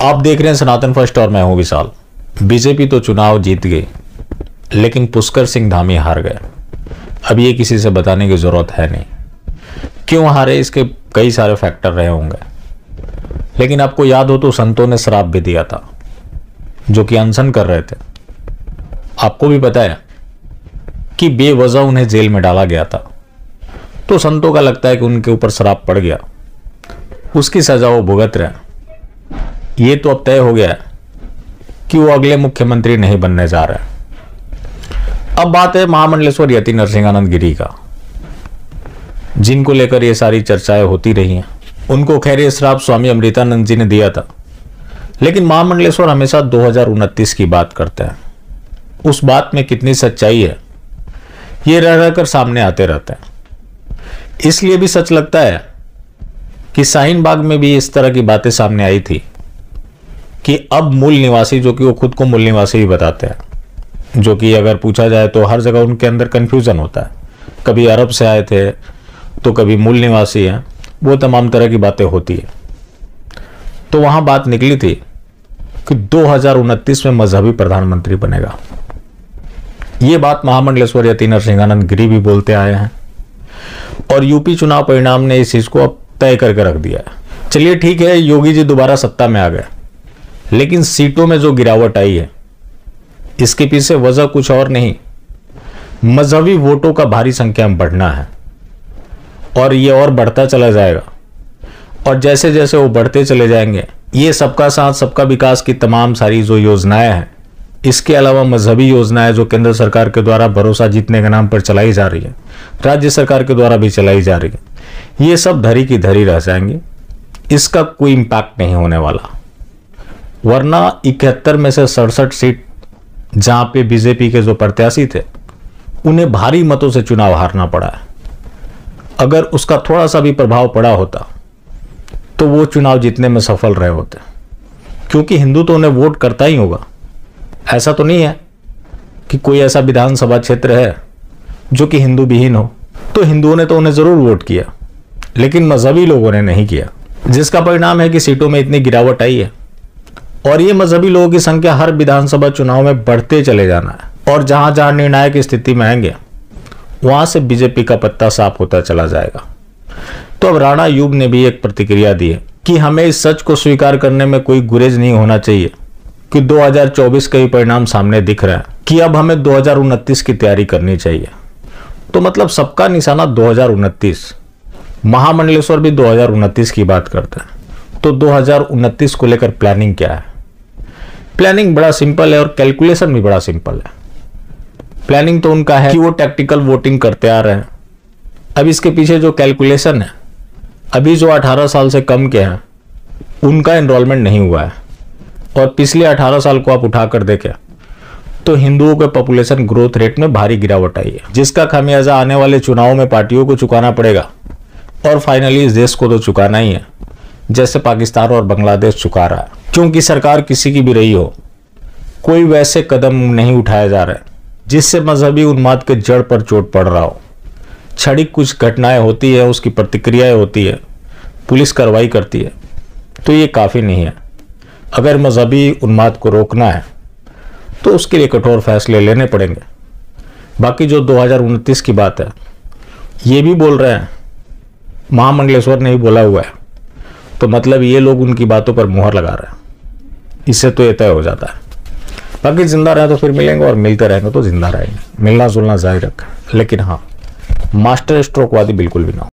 आप देख रहे हैं सनातन फर्स्ट और मैं हूं विशाल। बीजेपी तो चुनाव जीत गई, लेकिन पुष्कर सिंह धामी हार गए। अब ये किसी से बताने की जरूरत है नहीं क्यों हारे, इसके कई सारे फैक्टर रहे होंगे। लेकिन आपको याद हो तो संतों ने श्राप भी दिया था, जो कि अनशन कर रहे थे। आपको भी पता है कि बेवजह उन्हें जेल में डाला गया था, तो संतों का लगता है कि उनके ऊपर श्राप पड़ गया, उसकी सजा वो भुगत रहे। ये तो अब तय हो गया है कि वो अगले मुख्यमंत्री नहीं बनने जा रहे। अब बात है महामंडलेश्वर यति नरसिंहानंद गिरी का, जिनको लेकर ये सारी चर्चाएं होती रही हैं। उनको खैर ये श्राप स्वामी अमृतानंद जी ने दिया था, लेकिन महामंडलेश्वर हमेशा 2029 की बात करते हैं। उस बात में कितनी सच्चाई है ये रह रहकर सामने आते रहते हैं। इसलिए भी सच लगता है कि शाहीन बाग में भी इस तरह की बातें सामने आई थी कि अब मूल निवासी, जो कि वो खुद को मूल निवासी ही बताते हैं, जो कि अगर पूछा जाए तो हर जगह उनके अंदर कंफ्यूजन होता है, कभी अरब से आए थे तो कभी मूल निवासी हैं, वो तमाम तरह की बातें होती है। तो वहां बात निकली थी कि 2029 में मजहबी प्रधानमंत्री बनेगा। ये बात महामंडलेश्वर यति नरसिंहानंद गिरी भी बोलते आए हैं, और यूपी चुनाव परिणाम ने इस चीज को अब तय करके रख दिया है। चलिए ठीक है, योगी जी दोबारा सत्ता में आ गए, लेकिन सीटों में जो गिरावट आई है इसके पीछे वजह कुछ और नहीं, मजहबी वोटों का भारी संख्या में बढ़ना है, और ये और बढ़ता चला जाएगा। और जैसे जैसे वो बढ़ते चले जाएंगे, ये सबका साथ सबका विकास की तमाम सारी जो योजनाएं हैं, इसके अलावा मजहबी योजनाएं जो केंद्र सरकार के द्वारा भरोसा जीतने के नाम पर चलाई जा रही है, राज्य सरकार के द्वारा भी चलाई जा रही है, ये सब धरी की धरी रह जाएंगी। इसका कोई इंपैक्ट नहीं होने वाला। वरना 71 में से 67 सीट जहां पे बीजेपी के जो प्रत्याशी थे उन्हें भारी मतों से चुनाव हारना पड़ा है। अगर उसका थोड़ा सा भी प्रभाव पड़ा होता तो वो चुनाव जीतने में सफल रहे होते, क्योंकि हिंदू तो उन्हें वोट करता ही होगा। ऐसा तो नहीं है कि कोई ऐसा विधानसभा क्षेत्र है जो कि हिंदू विहीन हो, तो हिंदुओं ने तो उन्हें जरूर वोट किया, लेकिन मजहबी लोगों ने नहीं किया, जिसका परिणाम है कि सीटों में इतनी गिरावट आई है। और ये मजहबी लोगों की संख्या हर विधानसभा चुनाव में बढ़ते चले जाना है, और जहां जहां निर्णायक स्थिति में आएंगे वहां से बीजेपी का पत्ता साफ होता चला जाएगा। तो अब राणा यूब ने भी एक प्रतिक्रिया दी है कि हमें इस सच को स्वीकार करने में कोई गुरेज नहीं होना चाहिए कि 2024 का ही परिणाम सामने दिख रहा है, कि अब हमें 2029 की तैयारी करनी चाहिए। तो मतलब सबका निशाना 2029, महामंडलेश्वर भी 2029 की बात करते हैं। तो 2029 को लेकर प्लानिंग क्या है? प्लानिंग बड़ा सिंपल है और कैलकुलेशन भी बड़ा सिंपल है। प्लानिंग तो उनका है कि वो टैक्टिकल वोटिंग करते आ रहे हैं। अब इसके पीछे जो कैलकुलेशन है, अभी जो 18 साल से कम के हैं उनका एनरोलमेंट नहीं हुआ है, और पिछले 18 साल को आप उठाकर देखें तो हिंदुओं के पॉपुलेशन ग्रोथ रेट में भारी गिरावट आई है, जिसका खामियाजा आने वाले चुनावों में पार्टियों को चुकाना पड़ेगा। और फाइनली इस देश को तो चुकाना ही है, जैसे पाकिस्तान और बांग्लादेश चुका रहा है। क्योंकि सरकार किसी की भी रही हो, कोई वैसे कदम नहीं उठाया जा रहा है जिससे मजहबी उन्माद के जड़ पर चोट पड़ रहा हो। क्षणिक कुछ घटनाएं होती है, उसकी प्रतिक्रियाएं होती है, पुलिस कार्रवाई करती है, तो ये काफ़ी नहीं है। अगर मजहबी उन्माद को रोकना है तो उसके लिए कठोर फैसले लेने पड़ेंगे। बाकी जो 2029 की बात है, ये भी बोल रहे हैं, महामंडलेश्वर ने ही बोला हुआ है, तो मतलब ये लोग उनकी बातों पर मुहर लगा रहे हैं। इससे तो ये तय हो जाता है। बाकी जिंदा रहे तो फिर मिलेंगे, और मिलते रहेंगे तो जिंदा रहेंगे। मिलना जुलना जारी रखें, लेकिन हाँ, मास्टर स्ट्रोक वादी बिल्कुल भी ना हो।